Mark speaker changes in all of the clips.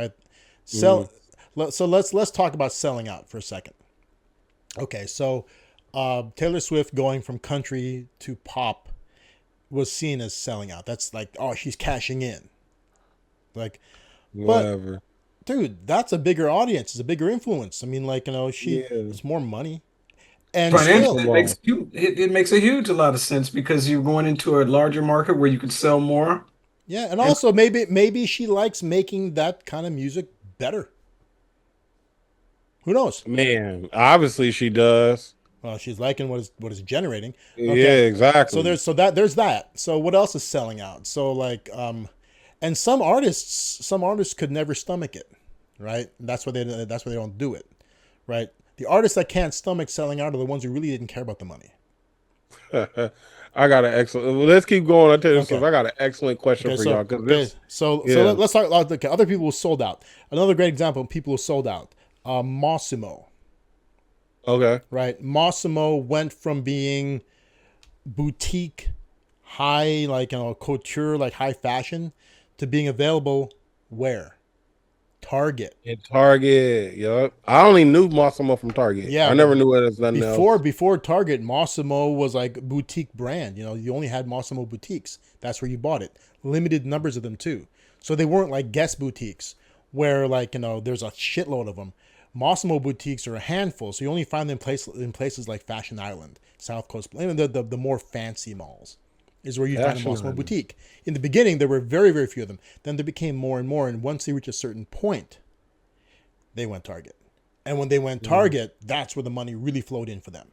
Speaker 1: right?
Speaker 2: Mm.
Speaker 1: So let's talk about selling out for a second. Okay, so Taylor Swift going from country to pop was seen as selling out. That's like, oh, she's cashing in. Like, but
Speaker 2: Whatever.
Speaker 1: dude, that's a bigger audience. It's a bigger influence. I mean, like, she
Speaker 2: Yeah.
Speaker 1: it's more money, and
Speaker 2: Come
Speaker 1: still,
Speaker 3: Financially,
Speaker 2: on.
Speaker 3: it makes a huge a lot of sense because you're going into a larger market where you can sell more.
Speaker 1: yeah, and
Speaker 3: And
Speaker 1: also maybe she likes making that kind of music better. Who knows?
Speaker 2: Man, obviously she does.
Speaker 1: Well, she's liking what is generating. Okay,
Speaker 2: Yeah,
Speaker 1: so
Speaker 2: exactly.
Speaker 1: there's that. So what else is selling out? So like and some artists could never stomach it, right? That's why they don't do it, right? The artists that can't stomach selling out are the ones who really didn't care about the money.
Speaker 2: I got an excellent. Well, let's keep going. I tell you
Speaker 1: Okay.
Speaker 2: something. I got an excellent question
Speaker 1: Okay.
Speaker 2: for y'all
Speaker 1: So
Speaker 2: because
Speaker 1: okay.
Speaker 2: this,
Speaker 1: So
Speaker 2: yeah.
Speaker 1: let's talk about okay, other people who sold out. Another great example of people who sold out. Massimo,
Speaker 2: Okay.
Speaker 1: right? Massimo went from being boutique, high, like couture, like high fashion, to being available where? Target.
Speaker 2: In Target. Yep. I only knew Massimo from Target.
Speaker 1: Yeah,
Speaker 2: I
Speaker 1: but
Speaker 2: never knew it as nothing
Speaker 1: before
Speaker 2: else.
Speaker 1: before Target, Massimo was like a boutique brand. You only had Massimo boutiques. That's where you bought it. Limited numbers of them too. So they weren't like guest boutiques where like there's a shitload of them. Massimo boutiques are a handful, so you only find them in places like Fashion Island, South Coast, even the more fancy malls is where you find a
Speaker 2: Fashion
Speaker 1: Massimo
Speaker 2: Island.
Speaker 1: boutique. In the beginning, there were very, very few of them. Then there became more and more, and once they reached a certain point, they went Target. And when they went Target, that's where the money really flowed in for them,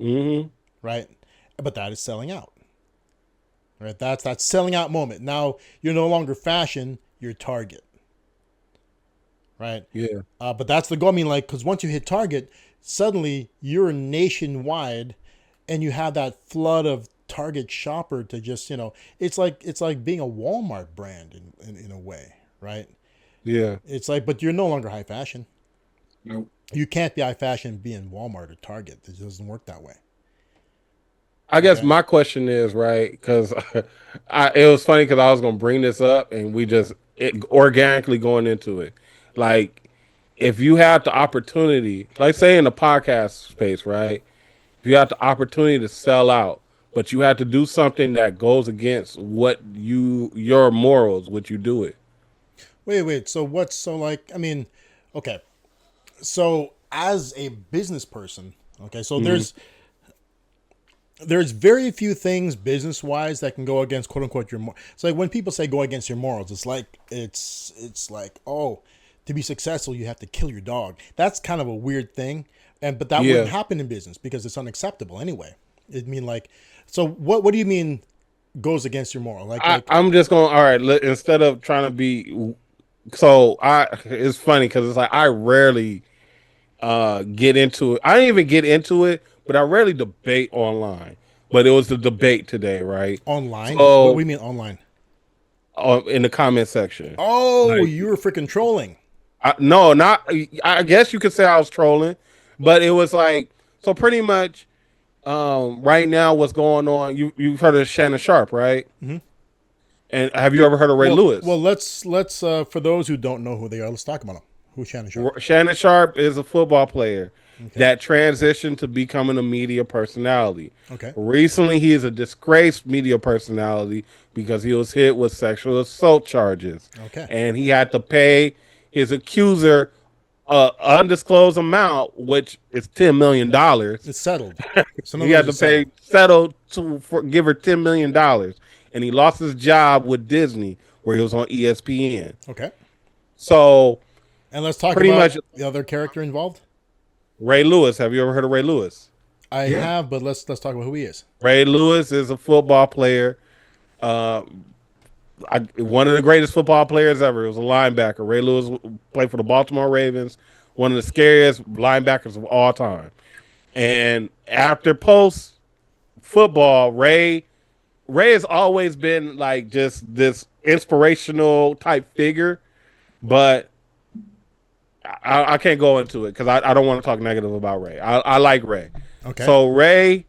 Speaker 2: Mm-hmm.
Speaker 1: right? But that is selling out, right? That's that selling out moment. Now you're no longer fashion, you're Target, right?
Speaker 2: Yeah.
Speaker 1: But that's the goal. I mean, like, because once you hit Target, suddenly you're nationwide, and you have that flood of Target shopper to just it's like being a Walmart brand in a way, right?
Speaker 2: Yeah.
Speaker 1: It's like, but you're no longer high fashion.
Speaker 3: nope.
Speaker 1: You can't be high fashion being Walmart or Target. It doesn't work that way.
Speaker 2: I guess
Speaker 1: Okay.
Speaker 2: my question is right because it was funny because I was gonna bring this up and we just organically going into it. Like, if you had the opportunity, like say in the podcast space, right? If you had the opportunity to sell out, but you had to do something that goes against what your morals, would you do it?
Speaker 1: Wait. So like, I mean, okay. So as a business person, okay, so
Speaker 2: Hmm.
Speaker 1: there's very few things business wise that can go against quote unquote your. It's like when people say go against your morals, it's like, oh, to be successful you have to kill your dog. That's kind of a weird thing, but that wouldn't
Speaker 2: Yeah,
Speaker 1: happen in business because it's unacceptable anyway. I mean, like, so what do you mean goes against your moral?
Speaker 2: I'm just going. All right, instead of trying to be, so I. It's funny because it's like I rarely get into it. I didn't even get into it, but I rarely debate online. But it was the debate today, right?
Speaker 1: Online. What do
Speaker 2: So
Speaker 1: you mean online?
Speaker 2: in the comment section,
Speaker 1: Oh,
Speaker 2: like
Speaker 1: you were freaking trolling.
Speaker 2: no, not. I guess you could say I was trolling, but it was like so pretty much. Right now, what's going on? You've heard of Shannon Sharp, right?
Speaker 1: Hmm.
Speaker 2: And have you ever heard of Ray
Speaker 1: Well,
Speaker 2: Lewis?
Speaker 1: let's for those who don't know who they are, let's talk about them. Who's Shannon Sharp?
Speaker 2: Shannon Sharp is a football player
Speaker 1: Okay.
Speaker 2: that transitioned to becoming a media personality.
Speaker 1: Okay.
Speaker 2: Recently, he is a disgraced media personality because he was hit with sexual assault charges,
Speaker 1: Okay.
Speaker 2: and he had to pay his accuser undisclosed amount, which is $10 million.
Speaker 1: It's settled. So in
Speaker 2: He
Speaker 1: other words,
Speaker 2: had to
Speaker 1: it's settled.
Speaker 2: pay settle give her $10 million, and he lost his job with Disney where he was on ESPN.
Speaker 1: Okay.
Speaker 2: So
Speaker 1: And let's talk
Speaker 2: pretty
Speaker 1: about
Speaker 2: much
Speaker 1: the other character involved.
Speaker 2: Ray Lewis. Have you ever heard of Ray Lewis?
Speaker 1: I
Speaker 3: Yeah.
Speaker 1: have, but let's talk about who he is.
Speaker 2: Ray Lewis is a football player. Uh, one of the greatest football players ever. He was a linebacker. Ray Lewis played for the Baltimore Ravens. One of the scariest linebackers of all time. And after post football, Ray has always been like just this inspirational type figure, but I can't go into it because I don't want to talk negative about Ray. I like Ray.
Speaker 1: Okay.
Speaker 2: So Ray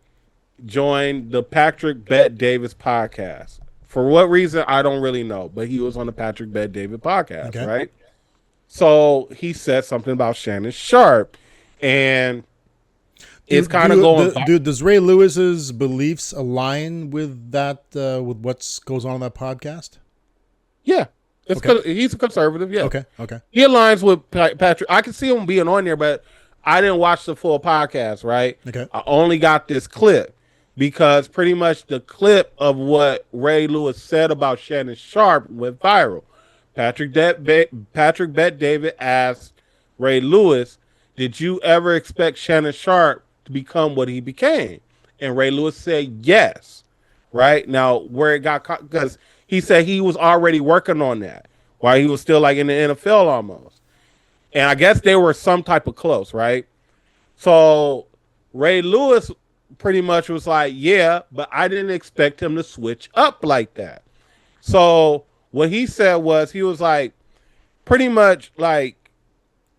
Speaker 2: joined the Patrick Bet Davis podcast. For what reason, I don't really know, but he was on the Patrick Bet Davis podcast,
Speaker 1: Okay.
Speaker 2: right? So he said something about Shannon Sharp, and it's kind of going.
Speaker 1: Does Ray Lewis's beliefs align with that? With what goes on that podcast?
Speaker 2: Yeah, he's a conservative. Yeah.
Speaker 1: Okay.
Speaker 2: He aligns with Patrick. I can see him being on there, but I didn't watch the full podcast. Right.
Speaker 1: Okay.
Speaker 2: I only got this clip because pretty much the clip of what Ray Lewis said about Shannon Sharp went viral. Patrick Bet David asked Ray Lewis, "Did you ever expect Shannon Sharp to become what he became?" And Ray Lewis said yes. Right now, where it got caught, because he said he was already working on that while he was still like in the NFL almost, and I guess they were some type of close, right? So Ray Lewis pretty much was like, "Yeah, but I didn't expect him to switch up like that." So what he said was, he was like, pretty much like,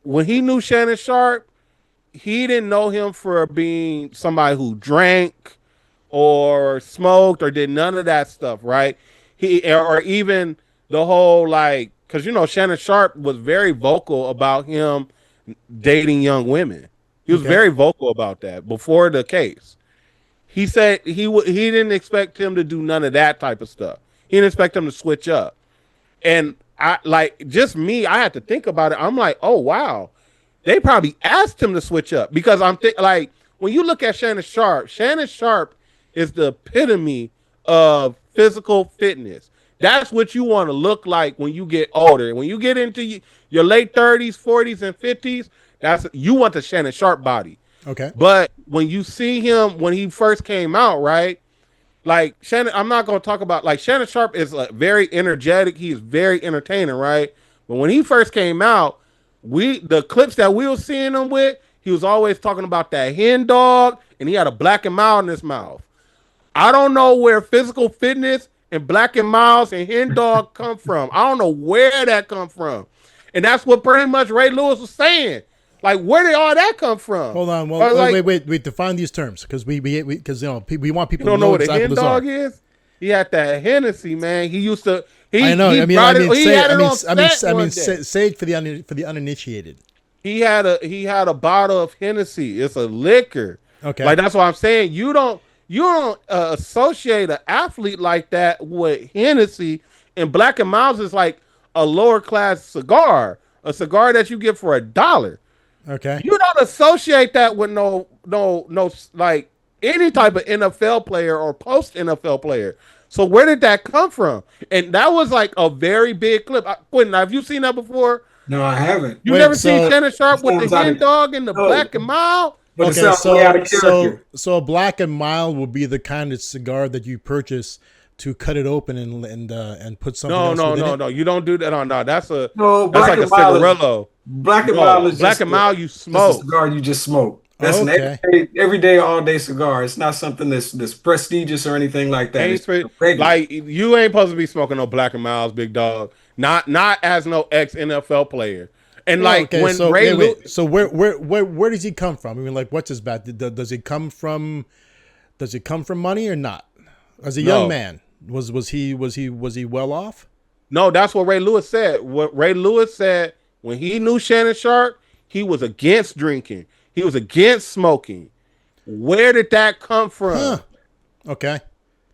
Speaker 2: when he knew Shannon Sharp, he didn't know him for being somebody who drank or smoked or did none of that stuff, right? Or even the whole, like, because Shannon Sharp was very vocal about him dating young women. He was very vocal about that before the case. He said he didn't expect him to do none of that type of stuff. He didn't expect him to switch up. And I I had to think about it. I'm like, oh wow, they probably asked him to switch up, because I'm like, when you look at Shannon Sharp is the epitome of physical fitness. That's what you want to look like when you get older. When you get into your late 30s, 40s, and 50s, you want the Shannon Sharp body.
Speaker 1: Okay.
Speaker 2: But when you see him when he first came out, right? Like Shannon, I'm not going to talk about, like, Shannon Sharp is very energetic. He's very entertaining, right? But when he first came out, the clips that we were seeing him with, he was always talking about that hen dog, and he had a black and mild in his mouth. I don't know where physical fitness and black and miles and hen dog come from. I don't know where that come from. And that's what pretty much Ray Lewis was saying. Like, where did all that come from?
Speaker 1: Hold on. Well, wait. Define these terms, because we want people
Speaker 2: to know what a hen dog is. He had that Hennessy, man. He used to.
Speaker 1: I know. Say it for the uninitiated.
Speaker 2: He had a bottle of Hennessy. It's a liquor.
Speaker 1: Okay.
Speaker 2: Like, that's what I'm saying. You don't associate an athlete like that with Hennessy. And Black and Miles is like a lower class cigar, a cigar that you get for $1.
Speaker 1: Okay.
Speaker 2: You don't associate that with no like any type of NFL player or post NFL player. So where did that come from? And that was like a very big clip. Quentin, have you seen that before?
Speaker 3: No, I haven't.
Speaker 2: You never seen Shannon Sharp with the hen dog and the black and mild?
Speaker 3: But
Speaker 1: okay, so a black and mild will be the kind of cigar that you purchase to cut it open and put something else within it?
Speaker 2: No. You don't do that. No, that's like a cigarillo.
Speaker 3: Black and mild is
Speaker 2: black and mild. You smoke.
Speaker 3: It's a cigar you just smoke. That's an everyday, all day cigar. It's not something that's prestigious or anything like that.
Speaker 2: Like, you ain't supposed to be smoking no black and miles, big dog. Not as no ex NFL player. And
Speaker 1: so where does he come from? I mean, like, what's his back? Does it come from money or not? As a young man, was he well off?
Speaker 2: No, that's what Ray Lewis said. What Ray Lewis said, when he knew Shannon Sharp, he was against drinking. He was against smoking. Where did that come from?
Speaker 1: Huh. Okay.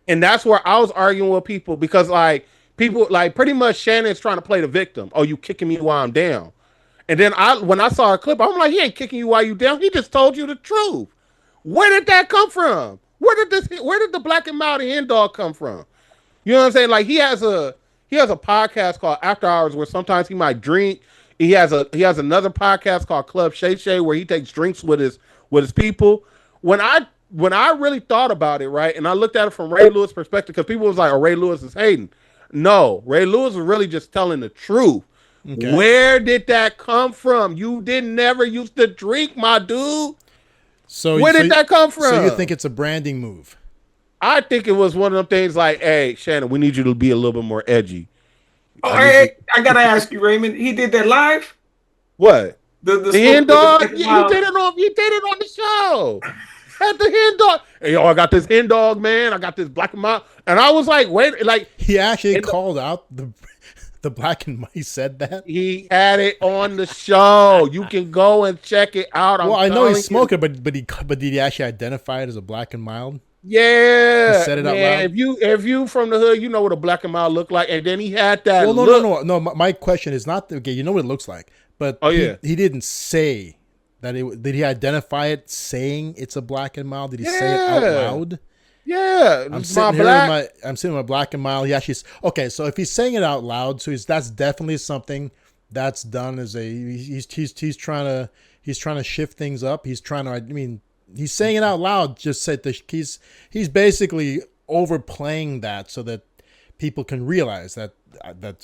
Speaker 2: And that's where I was arguing with people, because like people like pretty much Shannon's trying to play the victim. Oh, you kicking me while I'm down. And then when I saw a clip, I'm like, he ain't kicking you while you down. He just told you the truth. Where did that come from? Where did the black and mild hen dog come from? You know what I'm saying? Like, he has a podcast called After Hours where sometimes he might drink. He has another podcast called Club Shay Shay where he takes drinks with his people. When I really thought about it, right, and I looked at it from Ray Lewis' perspective, because people was like, oh, Ray Lewis is hating. No, Ray Lewis was really just telling the truth. Okay. Where did that come from? You never used to drink, my dude.
Speaker 1: So
Speaker 2: where did that come from?
Speaker 1: So you think it's a branding move?
Speaker 2: I think it was one of them things like, hey, Shannon, we need you to be a little bit more edgy.
Speaker 3: Oh, I gotta ask you, Raymond. He did that live?
Speaker 2: What?
Speaker 3: The
Speaker 2: hen dog? Yeah, he did it on the show. At the hen dog. Hey, yo, I got this hen dog, man. I got this black and mild. And I was like, wait, like,
Speaker 1: he actually called out the The black and white said that.
Speaker 2: He had it on the show. You can go and check it out.
Speaker 1: Well, I know he's smoking, but did he actually identify it as a black and mild?
Speaker 2: Yeah,
Speaker 1: He said it out loud.
Speaker 2: If you from the hood, you know what a black and mild look like. And then he had that.
Speaker 1: Well, no. My question is not okay. You know what it looks like, but he didn't say that it. Did he identify it saying it's a black and mild? Did he say it out loud?
Speaker 2: Yeah,
Speaker 1: I'm sitting here I'm sitting with my black and mild. Yeah, okay. So if he's saying it out loud, so that's definitely something that's done as he's trying to shift things up. He's trying to. I mean, he's saying it out loud. Just said that he's basically overplaying that so that people can realize that's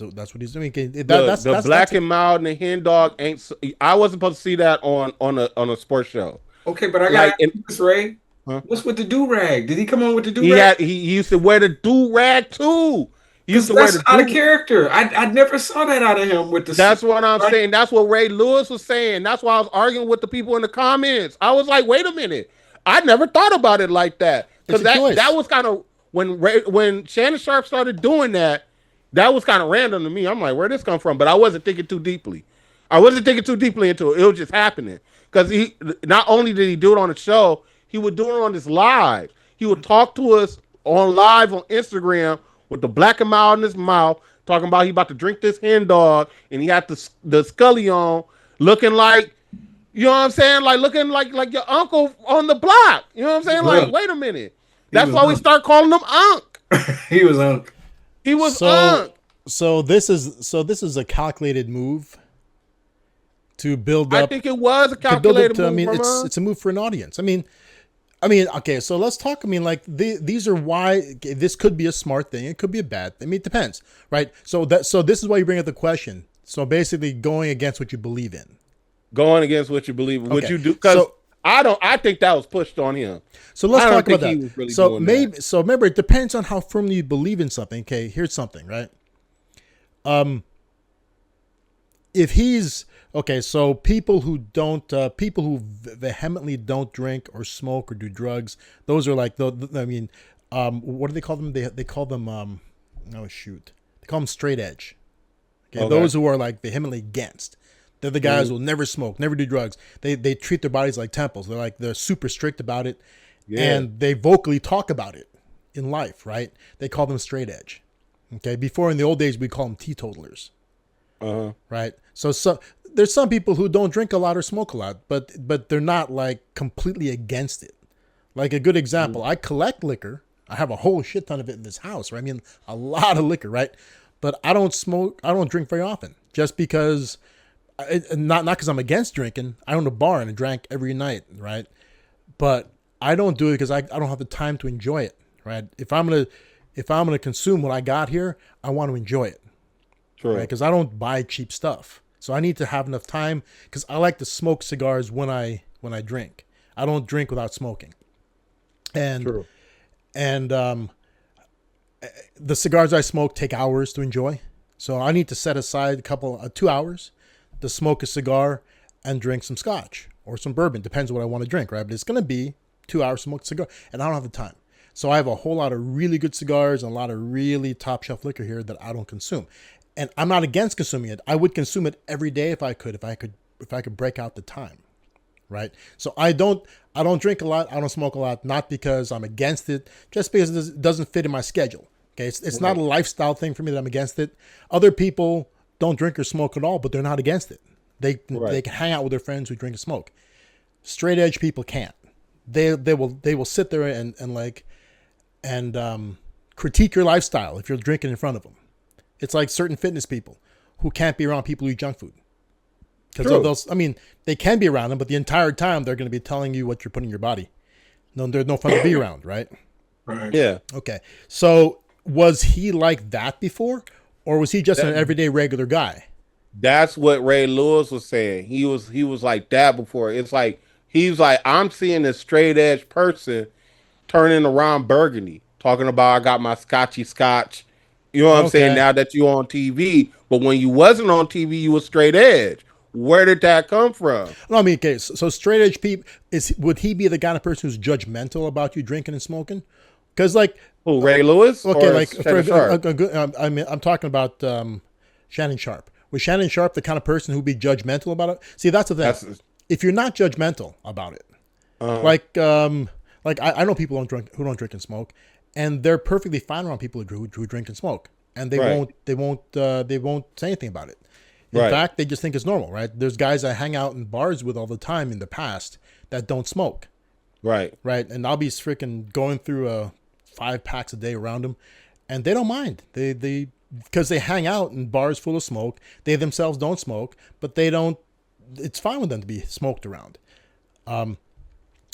Speaker 1: what he's doing. That's
Speaker 2: black and mild and the hen dog ain't. I wasn't supposed to see that on a sports show.
Speaker 3: Okay, but I got this, Ray. Huh? What's with the do-rag? Did he come on with the do-rag?
Speaker 2: He used to wear the do-rag too. He used to
Speaker 3: wear the out of character. I never saw that out of him with the.
Speaker 2: That's what I'm saying. That's what Ray Lewis was saying. That's why I was arguing with the people in the comments. I was like, wait a minute. I never thought about it like that. Because that was kind of when Shannon Sharp started doing that was kind of random to me. I'm like, where'd this come from? But I wasn't thinking too deeply. Into it. It was just happening. Because he not only did he do it on the show, he would do it on his live. He would talk to us on live on Instagram with the black and mild in his mouth, talking about he about to drink this hen dog, and he had the Scully on, looking like, you know what I'm saying? Like looking like your uncle on the block. You know what I'm saying? Like, wait a minute. That's why we start calling him Unc.
Speaker 3: He was Unc.
Speaker 2: He was Unc.
Speaker 1: So this is a calculated move to build up.
Speaker 2: I think it was a calculated move.
Speaker 1: I mean, it's a move for an audience. I mean, okay, so let's talk. I mean, like these are why this could be a smart thing. It could be a bad thing. I mean, it depends, right? So this is why you bring up the question. So basically, going against what you believe in.
Speaker 2: Going against what you believe in, what you do. Because I think that was pushed on him. So let's talk about that.
Speaker 1: Really so remember, it depends on how firmly you believe in something. Okay, here's something, right? If he's okay, so people who vehemently don't drink or smoke or do drugs, those are like what do they call them? They call them they call them straight edge. Okay, those who are like vehemently against. They're the guys who will never smoke, never do drugs. They treat their bodies like temples. They're super strict about it, and they vocally talk about it in life, right? They call them straight edge. Okay, before in the old days we call them teetotalers. Right. So there's some people who don't drink a lot or smoke a lot, but they're not like completely against it. Like a good example, I collect liquor. I have a whole shit ton of it in this house, right? I mean, a lot of liquor, right? But I don't smoke. I don't drink very often, just because. Not because I'm against drinking. I own a bar and I drank every night, right? But I don't do it because I don't have the time to enjoy it, right? If I'm gonna consume what I got here, I want to enjoy it. Sure. Right? Because I don't buy cheap stuff. So I need to have enough time because I like to smoke cigars when I drink. I don't drink without smoking. And True. And the cigars I smoke take hours to enjoy. So I need to set aside 2 hours to smoke a cigar and drink some scotch or some bourbon. Depends on what I want to drink, right? But it's going to be 2 hours to smoke a cigar, and I don't have the time. So I have a whole lot of really good cigars and a lot of really top shelf liquor here that I don't consume. And I'm not against consuming it. I would consume it every day if I could break out the time, right? So I don't drink a lot. I don't smoke a lot, not because I'm against it, just because it doesn't fit in my schedule. Okay, it's not a lifestyle thing for me that I'm against it. Other people don't drink or smoke at all, but they're not against it. They can hang out with their friends who drink and smoke. Straight edge people can't. They will sit there and critique your lifestyle if you're drinking in front of them. It's like certain fitness people who can't be around people who eat junk food. Because they can be around them, but the entire time they're going to be telling you what you're putting in your body. No, there's no fun to be around, right?
Speaker 3: Right.
Speaker 2: Yeah.
Speaker 1: Okay. So was he like that before, or was he just an everyday regular guy?
Speaker 2: That's what Ray Lewis was saying. He was like that before. It's like he's like, I'm seeing a straight edge person turning around Burgundy, talking about I got my scotchy scotch. You know what I'm saying? Now that you're on TV, but when you wasn't on TV, you was straight edge. Where did that come from?
Speaker 1: No, I mean, okay, so straight edge people, would he be the kind of person who's judgmental about you drinking and smoking? Because like,
Speaker 2: Ray Lewis?
Speaker 1: Okay, like for a good, I'm talking about Shannon Sharp. Was Shannon Sharp the kind of person who'd be judgmental about it? See, that's the thing. If you're not judgmental about it, like I know people who don't drink and smoke, and they're perfectly fine around people who drink and smoke, and they won't say anything about it. In fact, they just think it's normal, right? There's guys I hang out in bars with all the time in the past that don't smoke, right, and I'll be freaking going through 5 packs a day around them, and they don't mind. They because they hang out in bars full of smoke. They themselves don't smoke, but they don't. It's fine with them to be smoked around.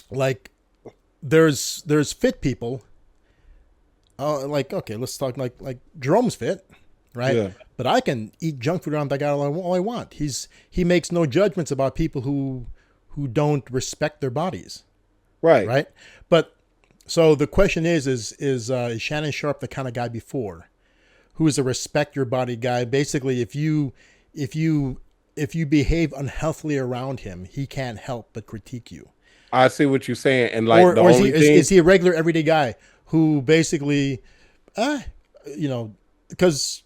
Speaker 1: Like there's fit people. Like, okay, let's talk like Jerome's fit, right? Yeah. But I can eat junk food around that guy all I want. He makes no judgments about people who don't respect their bodies, right? But so the question is Shannon Sharp the kind of guy before, who is a respect your body guy? Basically, if you behave unhealthily around him, he can't help but critique you.
Speaker 2: I see what you're saying, and like,
Speaker 1: or is he a regular everyday guy who basically, because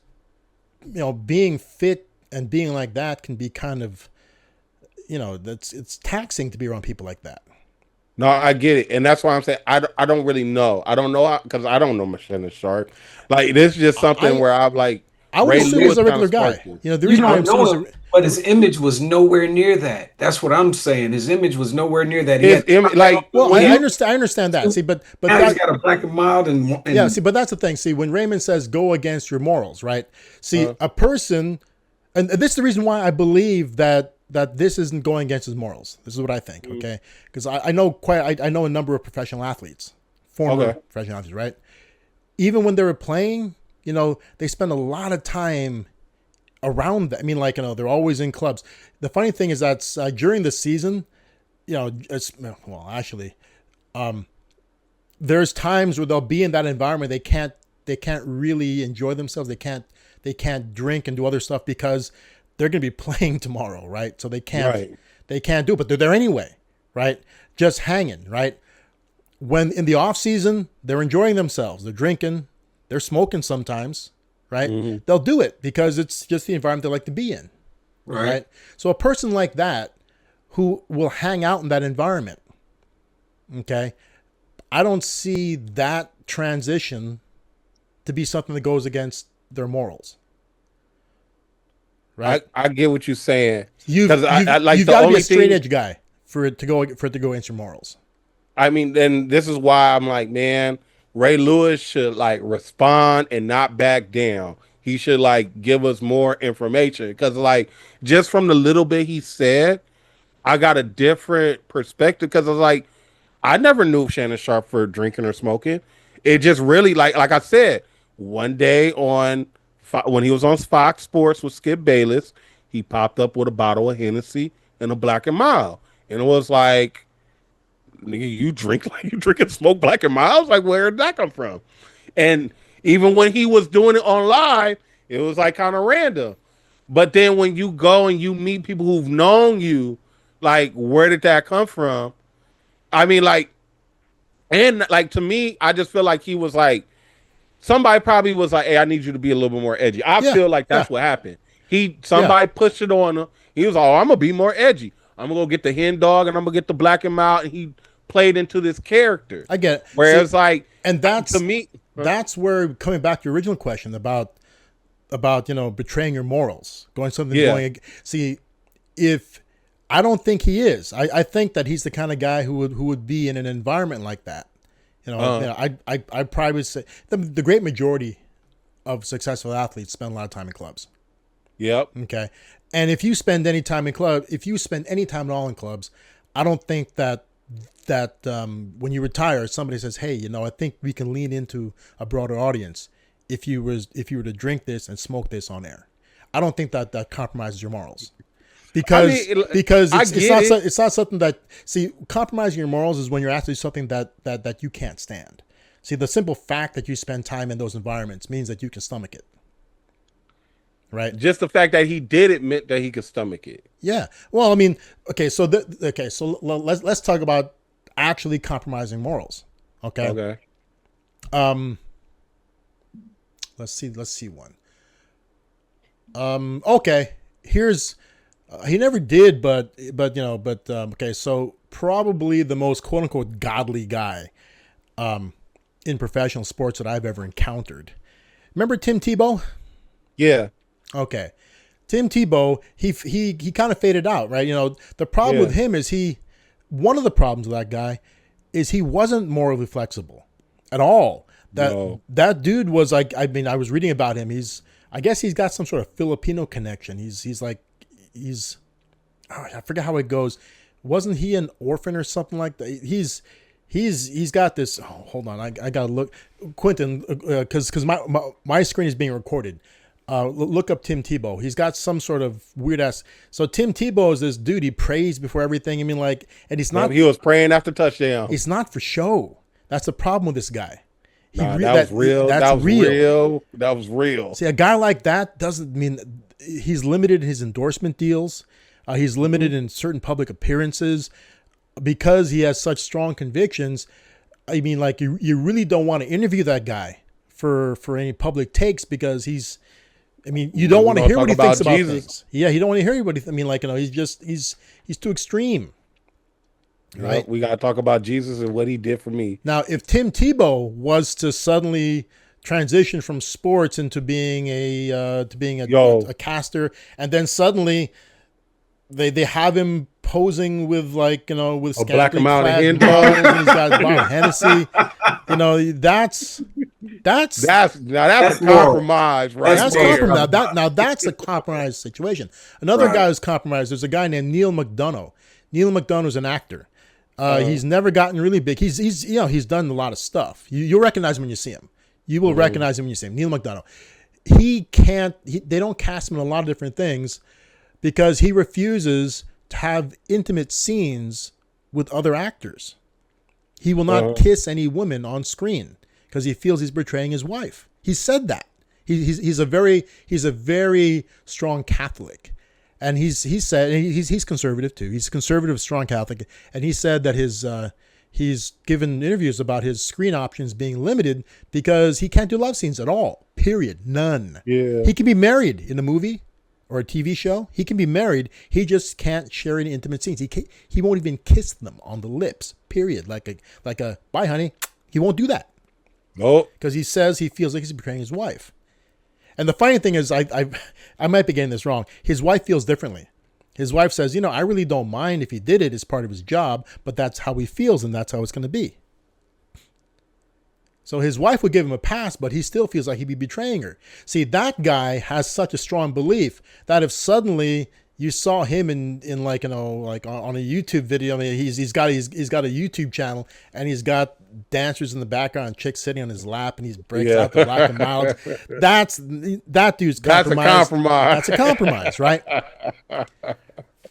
Speaker 1: being fit and being like that can be kind of, it's taxing to be around people like that.
Speaker 2: No, I get it, and that's why I'm saying I don't really know. I don't know because I don't know Shannon Sharp. Like, this is just something where I'm like,
Speaker 1: I would assume he's a regular guy. The reason why I'm saying
Speaker 3: but his image was nowhere near that. That's what I'm saying. His image was nowhere near that.
Speaker 1: I understand that. See, but
Speaker 3: now he's got a black and mild and
Speaker 1: yeah. See, but that's the thing. See, when Raymond says go against your morals, right? See, a person, and this is the reason why I believe that this isn't going against his morals. This is what I think. Okay, because I know I know a number of professional athletes, former professional athletes, right? Even when they were playing, they spend a lot of time around that. I mean, they're always in clubs. The funny thing is that during the season, there's times where they'll be in that environment. They can't really enjoy themselves. They can't drink and do other stuff because they're going to be playing tomorrow, right? So they can't do it, but they're there anyway, right? Just hanging, right? When in the off season, they're enjoying themselves. They're drinking. They're smoking sometimes, right? Mm-hmm. They'll do it because it's just the environment they like to be in, right? So a person like that who will hang out in that environment, okay, I don't see that transition to be something that goes against their morals, right?
Speaker 2: I get what you're saying.
Speaker 1: You've got to be a straight edge guy for it to go against your morals.
Speaker 2: I mean, then this is why I'm like, man, Ray Lewis should respond and not back down. He should give us more information because just from the little bit he said, I got a different perspective because I was like, I never knew Shannon Sharp for drinking or smoking. It just really like I said, one day when he was on Fox Sports with Skip Bayless, he popped up with a bottle of Hennessy and a Black and Mild, and it was like, nigga, you drink and smoke Black and Mild? I was like, where did that come from? And even when he was doing it on live, it was kind of random. But then when you go and you meet people who've known you, where did that come from? I mean, to me, I just feel like he was somebody probably was like, hey, I need you to be a little bit more edgy. I feel like that's what happened. Somebody pushed it on him. He was like, oh, I'm going to be more edgy. I'm going to go get the hen dog and I'm going to get the Black and Mild. And he played into this character.
Speaker 1: I get it.
Speaker 2: Whereas
Speaker 1: and that's,
Speaker 2: to me,
Speaker 1: that's where, coming back to your original question about betraying your morals, if I don't think he is, I think that he's the kind of guy who would be in an environment like that. I probably would say the great majority of successful athletes spend a lot of time in clubs.
Speaker 2: Yep.
Speaker 1: Okay. And if you spend any time at all in clubs, I don't think that when you retire, somebody says, hey, I think we can lean into a broader audience if you were to drink this and smoke this on air. I don't think that compromises your morals. Because it's not something that, compromising your morals is when you're actually something that you can't stand. See, the simple fact that you spend time in those environments means that you can stomach it. Right.
Speaker 2: Just the fact that he did it meant that he could stomach it.
Speaker 1: Yeah. Well, I mean, okay. So let's talk about actually compromising morals. Okay.
Speaker 2: Okay.
Speaker 1: Let's see one. Okay. Here's he never did, okay. So probably the most quote unquote godly guy in professional sports that I've ever encountered. Remember Tim Tebow?
Speaker 2: Yeah.
Speaker 1: Okay. Tim Tebow, he kind of faded out, right? The problem with him is one of the problems with that guy is he wasn't morally flexible at all. That dude was like, I was reading about him. I guess he's got some sort of Filipino connection. I forget how it goes. Wasn't he an orphan or something like that? He's got this. Oh, hold on, I gotta look, Quentin, because my screen is being recorded. Look up Tim Tebow. He's got some sort of weird ass. So Tim Tebow is this dude. He prays before everything. I mean, like, and he's not.
Speaker 2: He was praying after touchdown.
Speaker 1: It's not for show. That's the problem with this guy.
Speaker 2: That was real. That was real.
Speaker 1: See, a guy like that doesn't mean he's limited in his endorsement deals. He's limited in certain public appearances because he has such strong convictions. I mean, like, you really don't want to interview that guy for any public takes because you don't want to hear what he thinks about things. Yeah, you don't want to hear what he's too extreme. Right.
Speaker 2: We got to talk about Jesus and what he did for me.
Speaker 1: Now, if Tim Tebow was to suddenly transition from sports into being a caster, and then suddenly they have him posing with with
Speaker 2: a black amount of hen
Speaker 1: dogs, and he's got Bob Hennessy. That's
Speaker 2: a compromise, right?
Speaker 1: That's compromise. Now that's a compromised situation. Another guy who's compromised. There's a guy named Neil McDonough. Neil McDonough's an actor. He's never gotten really big. He's done a lot of stuff. You'll recognize him when you see him. You will recognize him when you see him. Neil McDonough. They don't cast him in a lot of different things because he refuses to have intimate scenes with other actors. He will not kiss any women on screen because he feels he's betraying his wife. He said that. He's a very strong Catholic. And he said he's conservative too. He's a conservative, strong Catholic, and he said that he's given interviews about his screen options being limited because he can't do love scenes at all. Period. None.
Speaker 2: Yeah.
Speaker 1: He can be married in a movie or a TV show. He can be married. He just can't share any intimate scenes. He won't even kiss them on the lips. Period. Like a bye, honey. He won't do that.
Speaker 2: No.
Speaker 1: Because he says he feels like he's betraying his wife. And the funny thing is, I might be getting this wrong. His wife feels differently. His wife says, I really don't mind if he did it as part of his job, but that's how he feels and that's how it's going to be. So his wife would give him a pass, but he still feels like he'd be betraying her. See, that guy has such a strong belief that if suddenly you saw him in on a YouTube video, I mean, he's got a YouTube channel and he's got dancers in the background, chicks sitting on his lap, and he breaks out the black and milds. That dude's compromise. That's a compromise, right?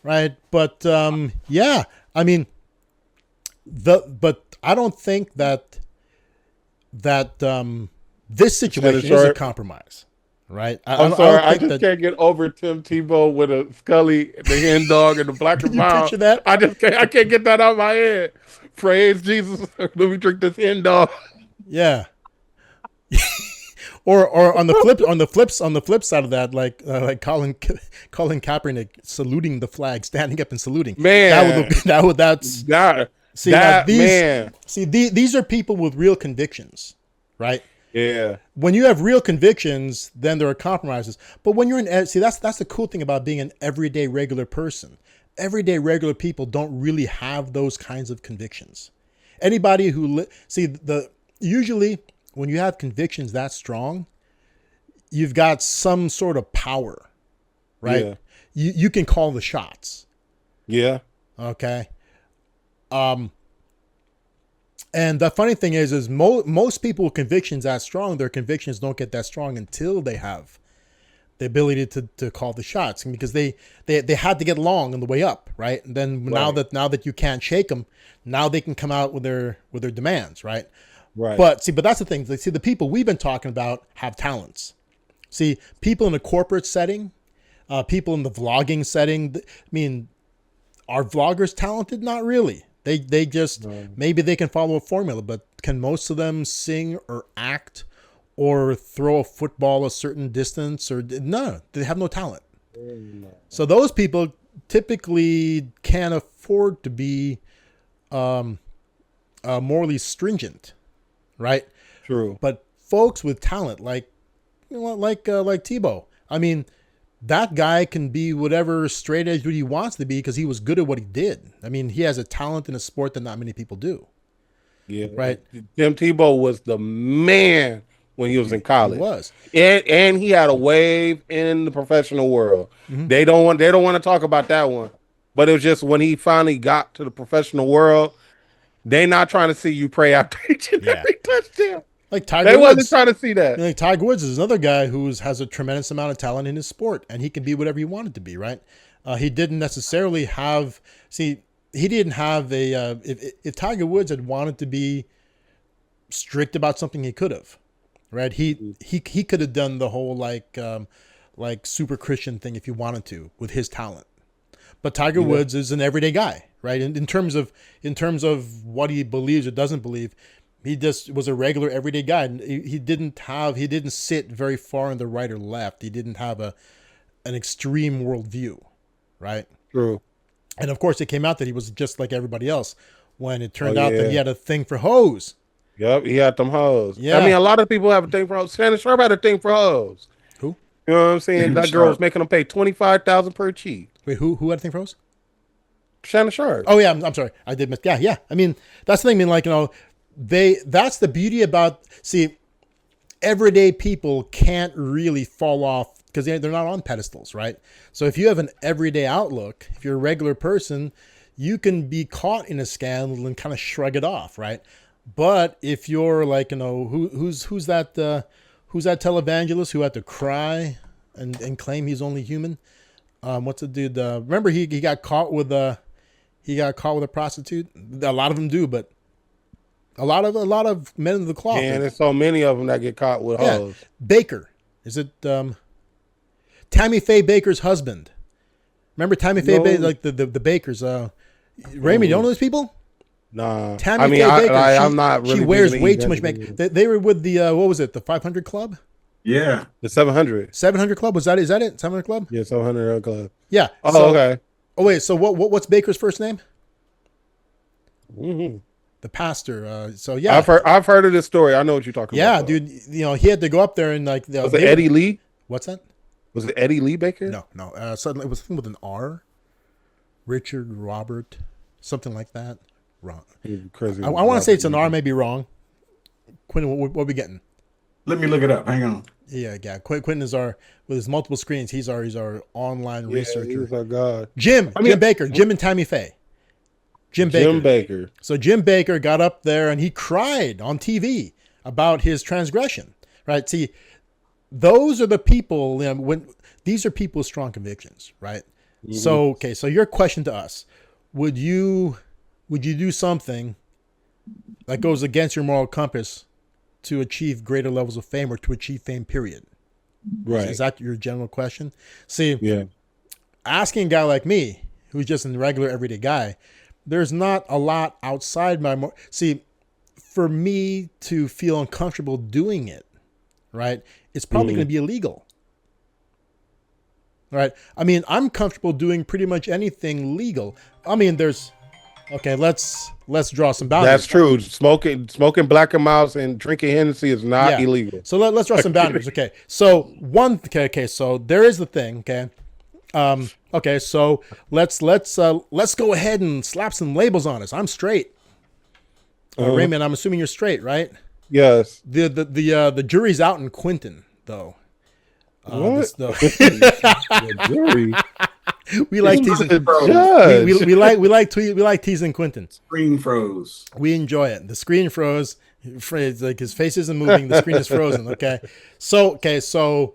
Speaker 1: Right. But I mean, but I don't think that this situation is a compromise. Right.
Speaker 2: I'm sorry. I just can't get over Tim Tebow with a Scully, the hen dog, and the black and mild.
Speaker 1: Picture that?
Speaker 2: I can't get that out of my head. Praise Jesus. Let me drink this hen dog.
Speaker 1: Yeah. or on the flip side of that, like Colin Kaepernick saluting the flag, standing up and saluting.
Speaker 2: Man,
Speaker 1: these are people with real convictions, right?
Speaker 2: Yeah.
Speaker 1: When you have real convictions, then there are compromises. But when you're that's the cool thing about being an everyday regular person. Everyday regular people don't really have those kinds of convictions. Anybody who usually when you have convictions that strong, you've got some sort of power, right?
Speaker 2: Yeah.
Speaker 1: You can call the shots.
Speaker 2: Yeah.
Speaker 1: Okay. And the funny thing is most people with convictions that strong, their convictions don't get that strong until they have the ability to call the shots, because they had to get along on the way up, right? And then now that you can't shake them, now they can come out with their demands, right?
Speaker 2: Right.
Speaker 1: But that's the thing. See, the people we've been talking about have talents. See, people in a corporate setting, people in the vlogging setting. I mean, are vloggers talented? Not really. They just maybe they can follow a formula, but can most of them sing or act or throw a football a certain distance, or no, they have no talent. So those people typically can't afford to be morally stringent, right?
Speaker 2: True.
Speaker 1: But folks with talent, like Tebow, I mean, that guy can be whatever straight edge dude he wants to be because he was good at what he did. I mean, he has a talent in a sport that not many people do.
Speaker 2: Yeah.
Speaker 1: Right.
Speaker 2: Tim Tebow was the man when he was in college.
Speaker 1: He was.
Speaker 2: And he had a wave in the professional world.
Speaker 1: Mm-hmm.
Speaker 2: They don't want to talk about that one. But it was just when he finally got to the professional world, they not trying to see you pray after each and every touchdown.
Speaker 1: Like Tiger
Speaker 2: They
Speaker 1: Woods.
Speaker 2: wasn't trying to see that.
Speaker 1: Like Tiger Woods is another guy who has a tremendous amount of talent in his sport, and he can be whatever he wanted to be, right? He didn't necessarily have. See, he didn't have a. If Tiger Woods had wanted to be strict about something, he could have, right? He could have done the whole like super Christian thing if he wanted to with his talent. But Tiger Woods is an everyday guy, right? In terms of what he believes or doesn't believe. He just was a regular everyday guy. He didn't sit very far on the right or left. He didn't have an extreme worldview, right?
Speaker 2: True.
Speaker 1: And of course, it came out that he was just like everybody else when it turned out that he had a thing for hoes.
Speaker 2: Yep, he had them hoes.
Speaker 1: Yeah.
Speaker 2: I mean, a lot of people have a thing for hoes. Shannon Sharp had a thing for hoes.
Speaker 1: Who?
Speaker 2: You know what I'm saying? That girl was making him pay $25,000 per cheat.
Speaker 1: Wait, who had a thing for hoes?
Speaker 2: Shannon Sharp.
Speaker 1: Oh yeah, I'm sorry, I did miss. Yeah. I mean, that's the thing. I mean, like, you know. That's the beauty about, see, everyday people can't really fall off because they're not on pedestals, right? So if you have an everyday outlook, if you're a regular person, you can be caught in a scandal and kind of shrug it off, right? But if you're like, you know, who's that televangelist who had to cry and claim he's only human? What's the dude? Remember he got caught with a prostitute. A lot of them do, but. A lot of men of the cloth.
Speaker 2: And there's so many of them that get caught with hoes.
Speaker 1: Baker. Is it Tammy Faye Baker's husband? Remember Tammy Faye Baker, like the Bakers. Raymond, you don't know those people?
Speaker 2: Nah.
Speaker 1: Tammy Faye Baker.
Speaker 2: I'm not really.
Speaker 1: She wears way too much makeup. They were with the what was it? The 500 Club?
Speaker 3: Yeah.
Speaker 2: The 700.
Speaker 1: 700 Club, is that it? 700 Club?
Speaker 2: Yeah, 700 Club.
Speaker 1: Yeah.
Speaker 2: Oh, okay.
Speaker 1: Oh wait, so what's Baker's first name?
Speaker 2: Mm-hmm.
Speaker 1: The pastor. So yeah,
Speaker 2: I've heard of this story. I know what you're talking about.
Speaker 1: Yeah, dude. You know, he had to go up there and like.
Speaker 2: Was it Eddie Lee?
Speaker 1: What's that?
Speaker 2: Was it Eddie Lee Baker?
Speaker 1: No. Suddenly it was with an R. Richard, Robert, something like that. Wrong.
Speaker 2: Crazy.
Speaker 1: I want to say it's an R, maybe wrong. Quentin, what are we getting?
Speaker 3: Let me look it up. Hang on.
Speaker 1: Yeah. Quentin is with his multiple screens. He's our online researcher.
Speaker 2: He's our god.
Speaker 1: Jim Baker, Jim and Tammy Faye. Jim Baker. So Jim Baker got up there and he cried on TV about his transgression. Right? See, those are the people. You know, these are people with strong convictions, right? Mm-hmm. So okay. So your question to us: Would you do something that goes against your moral compass to achieve greater levels of fame or to achieve fame? Period.
Speaker 2: Right.
Speaker 1: Is that your general question? See,
Speaker 2: yeah.
Speaker 1: Asking a guy like me, who's just a regular everyday guy. There's not a lot outside my see, for me to feel uncomfortable doing it, right? It's probably going to be illegal. Right? I mean, I'm comfortable doing pretty much anything legal. I mean, let's draw some boundaries.
Speaker 2: That's true. Smoking Black and Mouse and drinking Hennessy is not illegal.
Speaker 1: So let's draw some boundaries. Okay. So so there is the thing, okay? Okay, so let's go ahead and slap some labels on us. I'm straight. Raymond, I'm assuming you're straight, right?
Speaker 2: Yes.
Speaker 1: The jury's out in Quentin, though.
Speaker 2: What?
Speaker 1: The
Speaker 2: jury.
Speaker 1: We like teasing. We like teasing Quentin.
Speaker 3: Screen froze.
Speaker 1: We enjoy it. The screen froze. Like his face isn't moving. The screen is frozen. Okay. So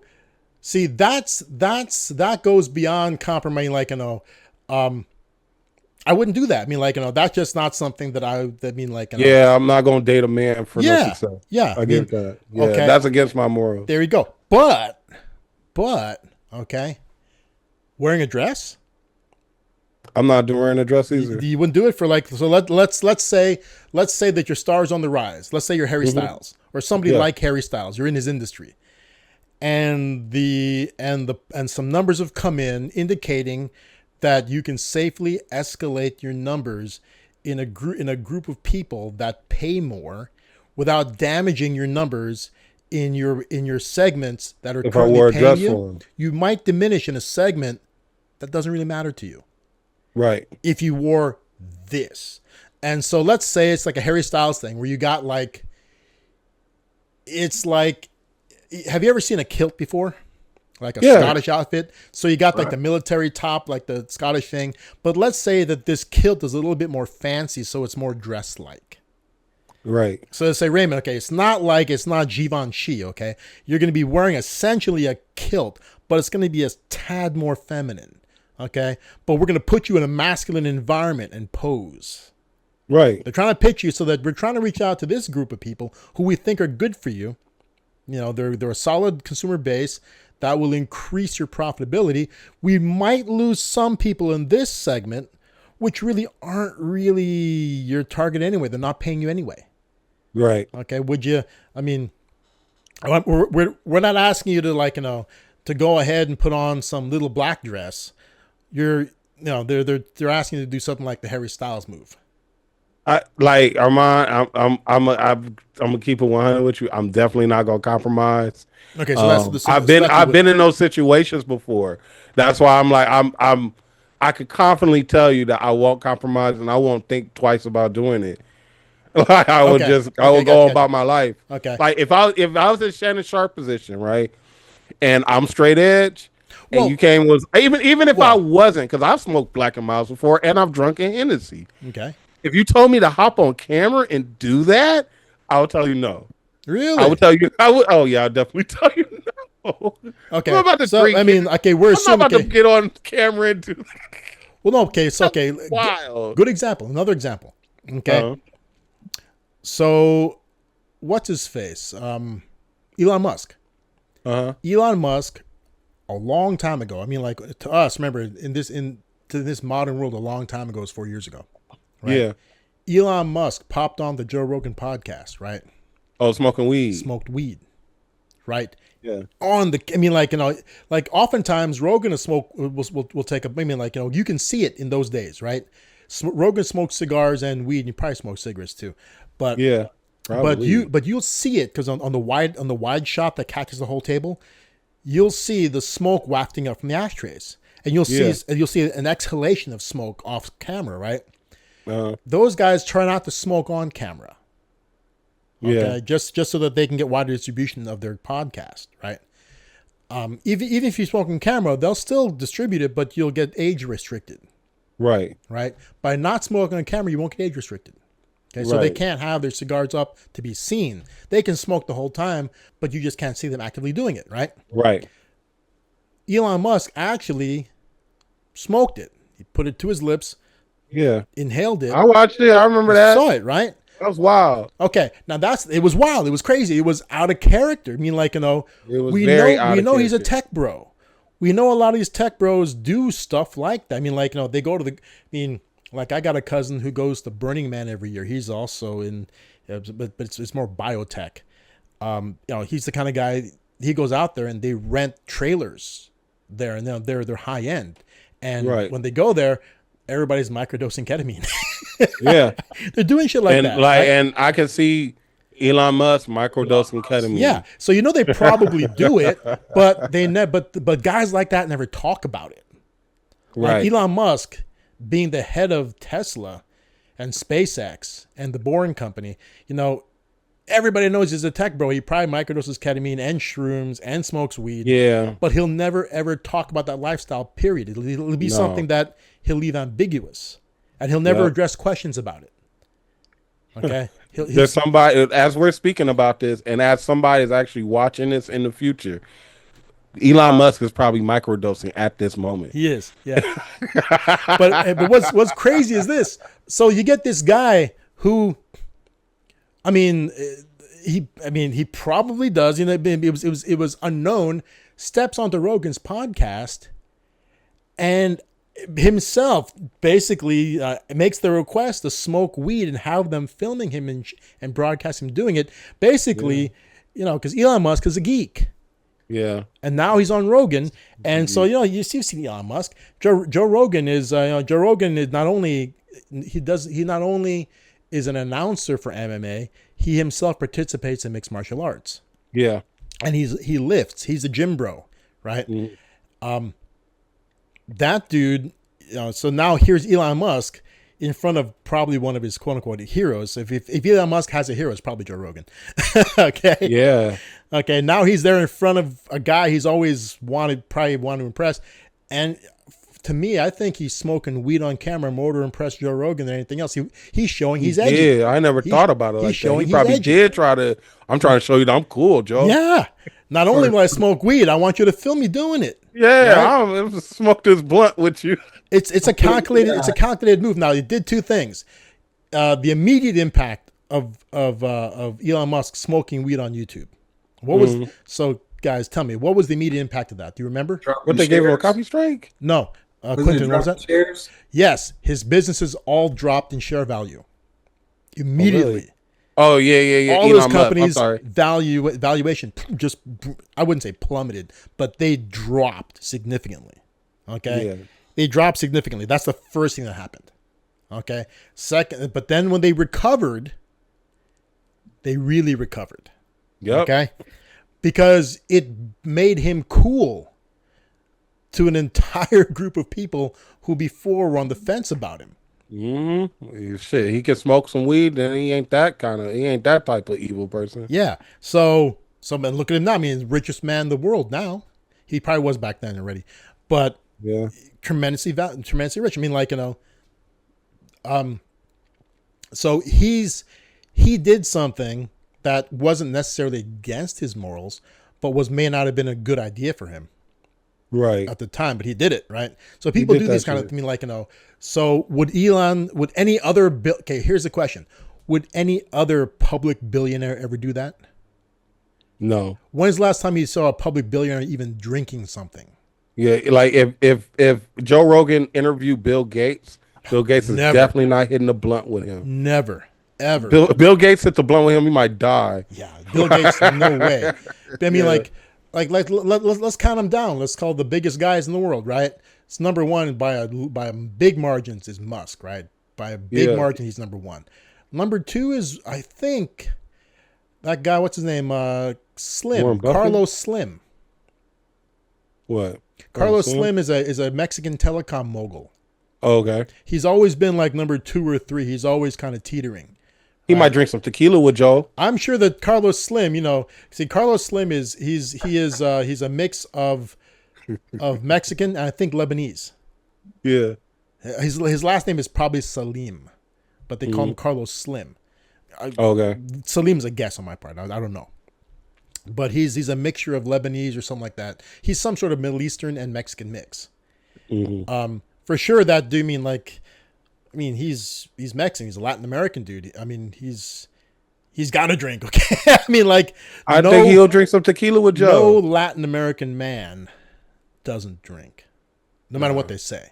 Speaker 1: see, that goes beyond compromising. Like, you know, I wouldn't do that. I mean, like, you know, that's just not something that like. You know,
Speaker 2: yeah, I'm not gonna date a man for no success.
Speaker 1: Yeah,
Speaker 2: I get that. Yeah, okay. That's against my morals.
Speaker 1: There you go. But okay, wearing a dress.
Speaker 2: I'm not wearing a dress either.
Speaker 1: You wouldn't do it for like, so let's say that your star's on the rise. Let's say you're Harry Styles or somebody like Harry Styles. You're in his industry, and some numbers have come in indicating that you can safely escalate your numbers in a group of people that pay more without damaging your numbers in your segments that are currently paying you. You might diminish in a segment that doesn't really matter to you.
Speaker 2: Right.
Speaker 1: If you wore this. And so let's say it's like a Harry Styles thing where you got like, it's like, have you ever seen a kilt before? Like a Scottish outfit. So you got like the military top, like the Scottish thing. But let's say that this kilt is a little bit more fancy, so it's more dress like.
Speaker 2: Right.
Speaker 1: So let's say, Raymond, okay, it's not Givenchy, okay? You're going to be wearing essentially a kilt, but it's going to be a tad more feminine, okay? But we're going to put you in a masculine environment and pose.
Speaker 2: Right.
Speaker 1: They're trying to pitch you so that we're trying to reach out to this group of people who we think are good for you. You know, they're a solid consumer base that will increase your profitability. We might lose some people in this segment, which really aren't really your target anyway. They're not paying you anyway.
Speaker 2: Right.
Speaker 1: Okay. Would you, I mean, we're not asking you to like, you know, to go ahead and put on some little black dress. They're asking you to do something like the Harry Styles move.
Speaker 2: Armand, I'm gonna keep it 100 with you. I'm definitely not gonna compromise.
Speaker 1: Okay, so that's the
Speaker 2: I've been in those situations before. That's why I'm like I could confidently tell you that I won't compromise and I won't think twice about doing it. Like I would go about my life.
Speaker 1: Okay.
Speaker 2: Like if I was in Shannon Sharp position, right, and I'm straight edge, and you came even if I wasn't, because I've smoked Black and Miles before and I've drunk in Hennessy.
Speaker 1: Okay.
Speaker 2: If you told me to hop on camera and do that, I would tell you no.
Speaker 1: Really?
Speaker 2: I would tell you. Oh yeah, I'll definitely tell you no.
Speaker 1: Okay.
Speaker 2: I'm about to
Speaker 1: we're assuming.
Speaker 2: I'm about to get on camera and do that.
Speaker 1: Well, no. Okay. So okay.
Speaker 2: Wild.
Speaker 1: Good example. Another example. Okay. So, what's his face? Elon Musk. Elon Musk, a long time ago. I mean, like to us, remember to this modern world, a long time ago is 4 years ago. Right? Yeah. Elon Musk popped on the Joe Rogan podcast, right?
Speaker 2: Oh, smoking weed.
Speaker 1: Smoked weed, right?
Speaker 2: Yeah.
Speaker 1: Like oftentimes Rogan will take a. I mean, like you can see it in those days, right? Rogan smokes cigars and weed, and you probably smoke cigarettes too, but
Speaker 2: yeah, probably.
Speaker 1: but you'll see it because on the wide shot that catches the whole table, you'll see the smoke wafting up from the ashtrays, and you'll see an exhalation of smoke off camera, right? Those guys try not to smoke on camera. Okay, just so that they can get wider distribution of their podcast, right? Even if you smoke on camera, they'll still distribute it, but you'll get age restricted.
Speaker 2: Right.
Speaker 1: By not smoking on camera, you won't get age restricted. Okay, so they can't have their cigars up to be seen. They can smoke the whole time, but you just can't see them actively doing it, right?
Speaker 2: Right.
Speaker 1: Elon Musk actually smoked it. He put it to his lips.
Speaker 2: Yeah.
Speaker 1: Inhaled it.
Speaker 2: I watched it. I remember that.
Speaker 1: Saw it, right?
Speaker 2: That was wild.
Speaker 1: Okay. Now it was wild. It was crazy. It was out of character. I mean, like,
Speaker 2: it was
Speaker 1: we know he's a tech bro. We know a lot of these tech bros do stuff like that. I mean, like, they go to like I got a cousin who goes to Burning Man every year. He's also in, but it's more biotech. He's the kind of guy, he goes out there and they rent trailers there, and they're high end. And when they go there, everybody's microdosing ketamine.
Speaker 2: Yeah.
Speaker 1: They're doing shit like that.
Speaker 2: And I can see Elon Musk microdosing ketamine.
Speaker 1: Yeah. So they probably do it, but but guys like that never talk about it.
Speaker 2: Right.
Speaker 1: Like Elon Musk being the head of Tesla and SpaceX and the Boring Company, everybody knows he's a tech bro. He probably microdoses ketamine and shrooms and smokes weed.
Speaker 2: Yeah.
Speaker 1: But he'll never ever talk about that lifestyle, period. It'll be something that he'll leave ambiguous, and he'll never address questions about it. Okay.
Speaker 2: There's somebody, as we're speaking about this, and as somebody is actually watching this in the future, Elon Musk is probably microdosing at this moment.
Speaker 1: He is, yeah. but what's crazy is this. So you get this guy who, he probably does. It was unknown. Steps onto Rogan's podcast, and himself basically makes the request to smoke weed and have them filming him and broadcast him doing it. Basically, because Elon Musk is a geek.
Speaker 2: Yeah.
Speaker 1: And now he's on Rogan. And so, you've seen Elon Musk. Joe Rogan is, Joe Rogan is not only is an announcer for MMA, he himself participates in mixed martial arts.
Speaker 2: Yeah.
Speaker 1: And he lifts. He's a gym bro, right? Mm-hmm. That dude, so now here's Elon Musk in front of probably one of his quote unquote heroes. If Elon Musk has a hero, it's probably Joe Rogan. Okay.
Speaker 2: Yeah.
Speaker 1: Okay. Now he's there in front of a guy he's always probably wanted to impress. And to me, I think he's smoking weed on camera more to impress Joe Rogan than anything else. He's showing he's edgy.
Speaker 2: Yeah, I never thought about it like that. He probably
Speaker 1: edgy.
Speaker 2: did I'm trying to show you that I'm cool, Joe.
Speaker 1: Yeah. Not only will I smoke weed, I want you to film me doing it.
Speaker 2: Yeah, right? I'm smoke this blunt with you.
Speaker 1: It's a calculated move. Now it did two things: the immediate impact of Elon Musk smoking weed on YouTube. What was so? Guys, tell me, what was the immediate impact of that? Do you remember?
Speaker 2: What they gave him a copy strike?
Speaker 1: No, Quentin, what was that?
Speaker 3: Shares?
Speaker 1: Yes, his businesses all dropped in share value immediately.
Speaker 2: Oh, really? Oh yeah.
Speaker 1: All those companies' valuation just, I wouldn't say plummeted, but they dropped significantly. Okay,
Speaker 2: yeah.
Speaker 1: They dropped significantly. That's the first thing that happened. Okay, second, but then when they recovered, they really recovered.
Speaker 2: Yep.
Speaker 1: Okay, because it made him cool to an entire group of people who before were on the fence about him.
Speaker 2: Mm-hmm. Shit, he can smoke some weed, then he ain't that type of evil person.
Speaker 1: Yeah. So man, look at him now. I mean, richest man in the world now. He probably was back then already, but
Speaker 2: yeah,
Speaker 1: tremendously rich. I mean, so he did something that wasn't necessarily against his morals, but may not have been a good idea for him.
Speaker 2: Right.
Speaker 1: At the time, but he did it, right? So people do these kind of, so would any other, okay, here's the question. Would any other public billionaire ever do that?
Speaker 2: No.
Speaker 1: When's the last time you saw a public billionaire even drinking something?
Speaker 2: Yeah, like if Joe Rogan interviewed Bill Gates is definitely not hitting the blunt with him.
Speaker 1: Never, ever.
Speaker 2: Bill Gates hit the blunt with him, he might die.
Speaker 1: Yeah, Bill Gates, no way. I mean, let's count them down. Let's call the biggest guys in the world, right? It's number one by a big margins is Musk, right? By a big margin, he's number one. Number two is, I think, that guy. What's his name? Slim. Carlos Slim.
Speaker 2: What?
Speaker 1: Carlos Slim is a Mexican telecom mogul.
Speaker 2: Oh, okay.
Speaker 1: He's always been like number 2 or 3. He's always kind of teetering.
Speaker 2: He might drink some tequila with Joe.
Speaker 1: I'm sure that Carlos Slim, Carlos Slim he's a mix of Mexican and I think Lebanese.
Speaker 2: Yeah.
Speaker 1: His last name is probably Salim, but they call him Carlos Slim.
Speaker 2: Okay.
Speaker 1: Salim's a guess on my part. I don't know. But he's a mixture of Lebanese or something like that. He's some sort of Middle Eastern and Mexican mix. Mm-hmm. For sure that dude he's Mexican. He's a Latin American dude. I mean, he's got to drink, okay? I think
Speaker 2: he'll drink some tequila with Joe.
Speaker 1: No Latin American man doesn't drink, no matter what they say.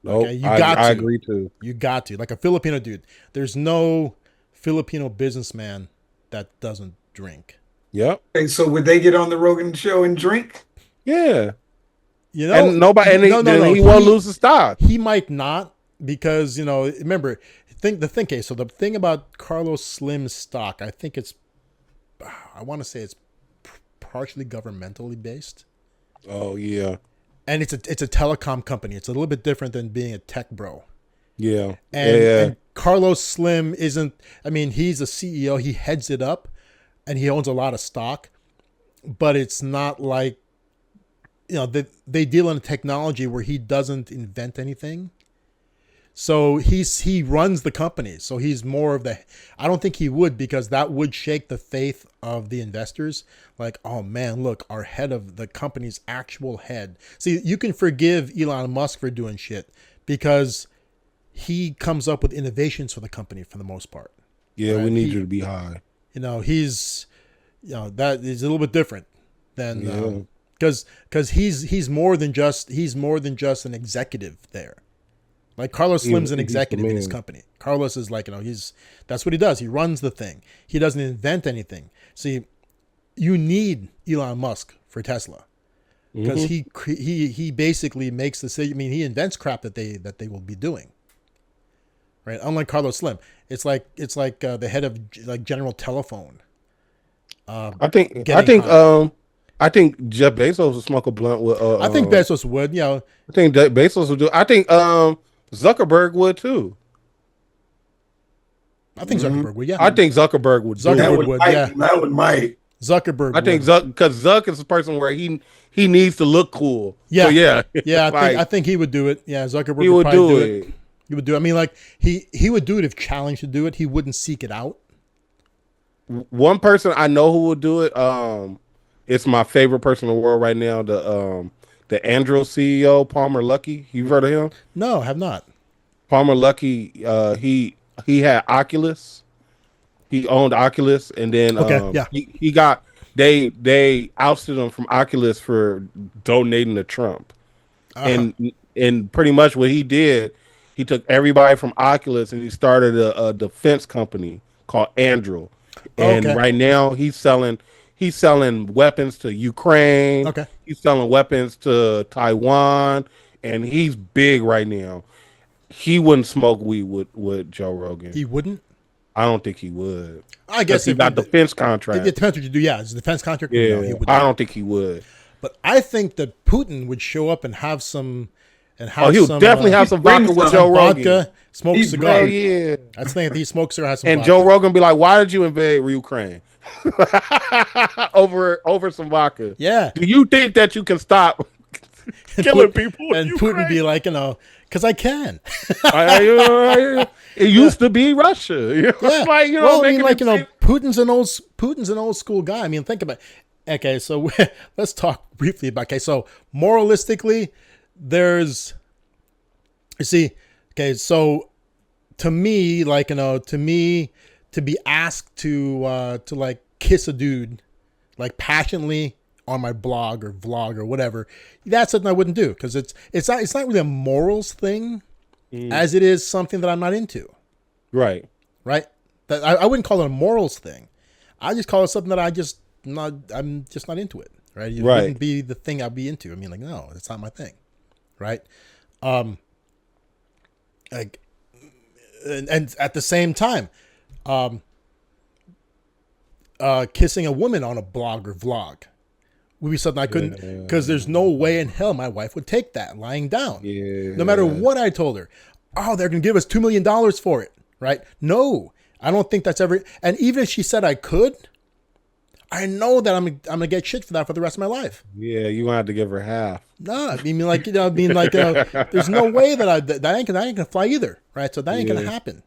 Speaker 2: Nope,
Speaker 1: okay, I
Speaker 2: agree too.
Speaker 1: You got to. Like a Filipino dude. There's no Filipino businessman that doesn't drink.
Speaker 2: Yep.
Speaker 3: Okay, so would they get on the Rogan show and drink?
Speaker 2: Yeah. And nobody, he won't lose the stock.
Speaker 1: He might not because, remember, so the thing about Carlos Slim's stock, I think I want to say it's partially governmentally based.
Speaker 2: Oh, yeah.
Speaker 1: And it's a telecom company. It's a little bit different than being a tech bro.
Speaker 2: Yeah.
Speaker 1: And Carlos Slim isn't, he's a CEO. He heads it up and he owns a lot of stock, but it's not like, they deal in a technology where he doesn't invent anything. So he runs the company. So he's more of I don't think he would, because that would shake the faith of the investors. Like, oh man, look, our head of the company's actual head. See, you can forgive Elon Musk for doing shit because he comes up with innovations for the company for the most part.
Speaker 2: Yeah, right? We need you to be high.
Speaker 1: He's, that is a little bit different than because he's more than just an executive there. Like Carlos Slim's an executive in his company. Carlos is like, that's what he does. He runs the thing. He doesn't invent anything. See, you need Elon Musk for Tesla because he basically makes the decision. I mean, he invents crap that they will be doing. Right? Unlike Carlos Slim, it's like the head of like General Telephone.
Speaker 2: I think Jeff Bezos would smoke a blunt with.
Speaker 1: I think Bezos would. I
Speaker 2: think Bezos would do. I think Zuckerberg would too.
Speaker 1: I think Zuckerberg would. Yeah,
Speaker 2: I think Zuckerberg would.
Speaker 1: Zuckerberg would. Yeah,
Speaker 3: that would might.
Speaker 1: Zuckerberg.
Speaker 2: I think because Zuck is a person where he needs to look cool.
Speaker 1: Yeah,
Speaker 2: so yeah.
Speaker 1: I think he would do it. Yeah, Zuckerberg
Speaker 2: he would do it.
Speaker 1: He would do it. I mean, like he would do it if challenged to do it. He wouldn't seek it out.
Speaker 2: One person I know who would do it. It's my favorite person in the world right now. The Andro CEO, Palmer Luckey. You've heard of him?
Speaker 1: No, have not.
Speaker 2: Palmer Luckey. He had Oculus. He owned Oculus, and then he got they ousted him from Oculus for donating to Trump, and pretty much what he did, he took everybody from Oculus and he started a defense company called Andro, and right now he's selling weapons to Ukraine.
Speaker 1: Okay.
Speaker 2: He's selling weapons to Taiwan, and he's big right now. He wouldn't smoke weed with Joe Rogan.
Speaker 1: He wouldn't?
Speaker 2: I don't think he would.
Speaker 1: I guess
Speaker 2: he got defense contract.
Speaker 1: It depends what you do. Yeah, it's a defense contract.
Speaker 2: Yeah,
Speaker 1: no, he would
Speaker 2: I don't think he would.
Speaker 1: But I think that Putin would show up and have some.
Speaker 2: He would definitely have some vodka with Joe Rogan.
Speaker 1: Vodka, smoke a cigar.
Speaker 2: Yeah.
Speaker 1: That's the thing. If he smokes or has some
Speaker 2: and
Speaker 1: vodka.
Speaker 2: Joe Rogan be like, why did you invade Ukraine? over some vodka.
Speaker 1: Yeah.
Speaker 2: Do you think that you can stop killing people?
Speaker 1: And Putin be like, because I can.
Speaker 2: It used to be Russia.
Speaker 1: Yeah.
Speaker 2: Like,
Speaker 1: Putin's an old school guy. I mean, think about it. Okay, so let's talk briefly about. Okay, so moralistically, so to me, to be asked to like kiss a dude, like passionately on my blog or vlog or whatever, that's something I wouldn't do because it's not really a morals thing, as it is something that I'm not into.
Speaker 2: Right.
Speaker 1: That I wouldn't call it a morals thing. I just call it something that I'm just not into it. Right. It wouldn't be the thing I'd be into. I mean, like, no, it's not my thing. Right. Like, and at the same time, kissing a woman on a blog or vlog would be something I couldn't, because there's no way in hell my wife would take that lying down.
Speaker 2: Yeah.
Speaker 1: No matter what I told her. Oh, they're going to give us $2 million for it. Right. No, I don't think that's ever. And even if she said I could, I know that I'm going to get shit for that for the rest of my life.
Speaker 2: Yeah. You going to have to give her half.
Speaker 1: No, I mean, there's no way that I ain't going to fly either. Right. So that ain't going to happen.